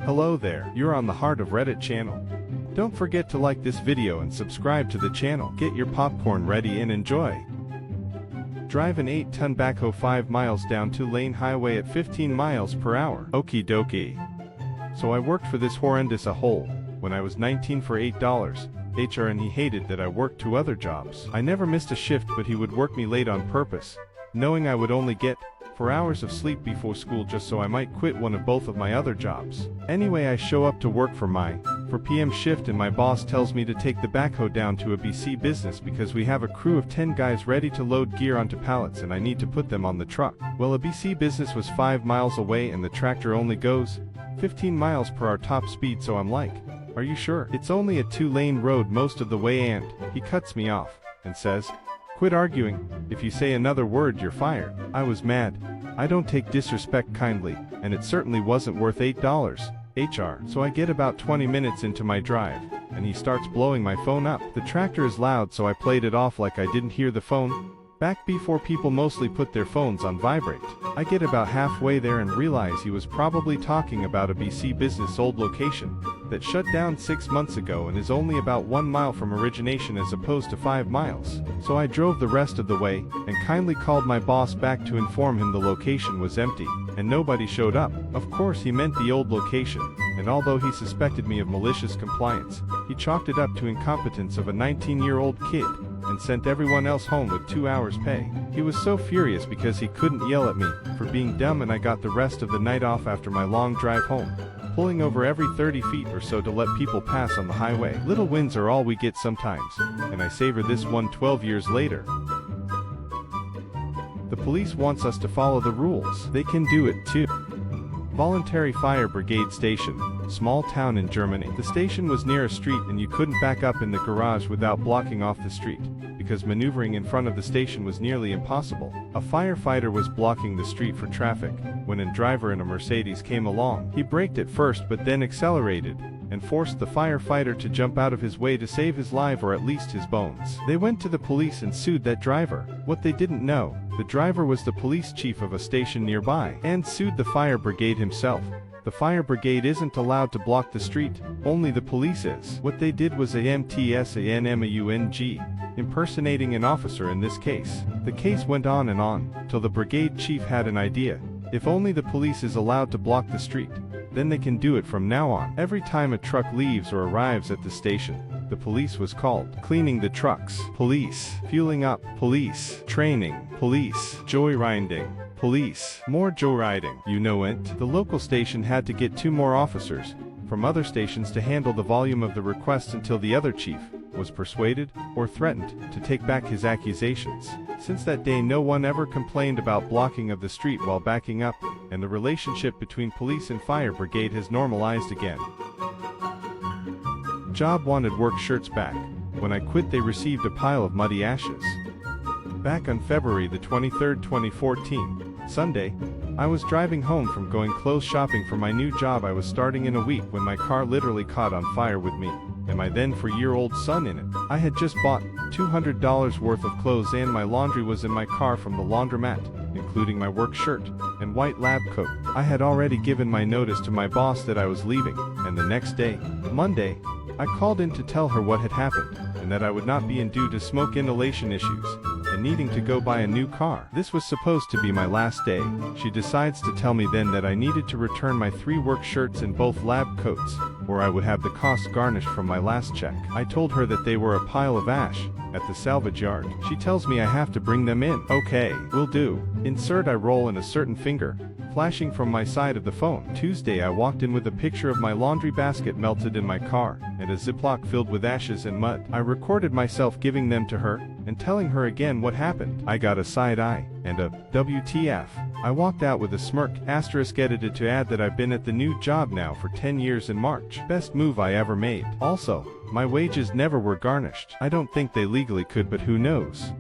Hello there, you're on the Heart of Reddit channel. Don't forget to like this video and subscribe to the channel. Get your popcorn ready and enjoy. Drive an 8-ton backhoe 5 miles down 2-lane highway at 15 miles per hour. Okie dokie. So I worked for this horrendous a-hole when I was 19 for $8 HR, and he hated that I worked 2 other jobs. I never missed a shift, but he would work me late on purpose, knowing I would only get 4 hours of sleep before school just so I might quit one of both of my other jobs. Anyway, I show up to work for my 4 p.m. shift, and my boss tells me to take the backhoe down to a BC business because we have a crew of 10 guys ready to load gear onto pallets and I need to put them on the truck. Well, a BC business was 5 miles away and the tractor only goes 15 miles per hour top speed, so I'm like, "Are you sure? It's only a 2-lane road most of the way." And he cuts me off and says, "Quit arguing. If you say another word, you're fired." I was mad. I don't take disrespect kindly, and it certainly wasn't worth $8 HR. So I get about 20 minutes into my drive, and he starts blowing my phone up. The tractor is loud, so I played it off like I didn't hear the phone back before people mostly put their phones on vibrate. I get about halfway there and realize he was probably talking about a BC business old location that shut down 6 months ago and is only about 1 mile from origination as opposed to 5 miles. So I drove the rest of the way and kindly called my boss back to inform him the location was empty and nobody showed up. Of course, he meant the old location, and although he suspected me of malicious compliance, he chalked it up to incompetence of a 19-year-old kid and sent everyone else home with 2 hours pay. He was so furious because he couldn't yell at me for being dumb, and I got the rest of the night off after my long drive home, pulling over every 30 feet or so to let people pass on the highway. Little wins are all we get sometimes, and I savor this one 12 years later. The police wants us to follow the rules. They can do it too. Voluntary Fire Brigade Station, small town in Germany. The station was near a street and you couldn't back up in the garage without blocking off the street, because maneuvering in front of the station was nearly impossible. A firefighter was blocking the street for traffic when a driver in a Mercedes came along. He braked at first but then accelerated and forced the firefighter to jump out of his way to save his life, or at least his bones. They went to the police and sued that driver. What they didn't know, the driver was the police chief of a station nearby and sued the fire brigade himself. The fire brigade isn't allowed to block the street, only the police is. What they did was a MTSANMAUNG, impersonating an officer in this case. The case went on and on, till the brigade chief had an idea. If only the police is allowed to block the street, then they can do it from now on. Every time a truck leaves or arrives at the station, the police was called. Cleaning the trucks, police. Fueling up, police. Training, police. Joyriding, police. More joyriding, you know it. The local station had to get 2 more officers from other stations to handle the volume of the requests until the other chief was persuaded or threatened to take back his accusations. Since that day, no one ever complained about blocking of the street while backing up, and the relationship between police and fire brigade has normalized again. Job wanted work shirts back. When I quit, they received a pile of muddy ashes. Back on February the 23rd, 2014, Sunday, I was driving home from going clothes shopping for my new job I was starting in a week when my car literally caught on fire with me and my then 4-year-old son in it. I had just bought $200 worth of clothes and my laundry was in my car from the laundromat, including my work shirt and white lab coat. I had already given my notice to my boss that I was leaving, and the next day, Monday, I called in to tell her what had happened and that I would not be in due to smoke inhalation issues and needing to go buy a new car. This was supposed to be my last day. She decides to tell me then that I needed to return my 3 work shirts and both lab coats, or I would have the cost garnished from my last check. I told her that they were a pile of ash at the salvage yard. She tells me I have to bring them in. Okay, will do. Insert I roll in a certain finger, flashing from my side of the phone. Tuesday, I walked in with a picture of my laundry basket melted in my car and a Ziploc filled with ashes and mud. I recorded myself giving them to her and telling her again what happened. I got a side eye and a WTF. I walked out with a smirk, asterisk edited to add that I've been at the new job now for 10 years in March. Best move I ever made. Also, my wages never were garnished. I don't think they legally could, but who knows.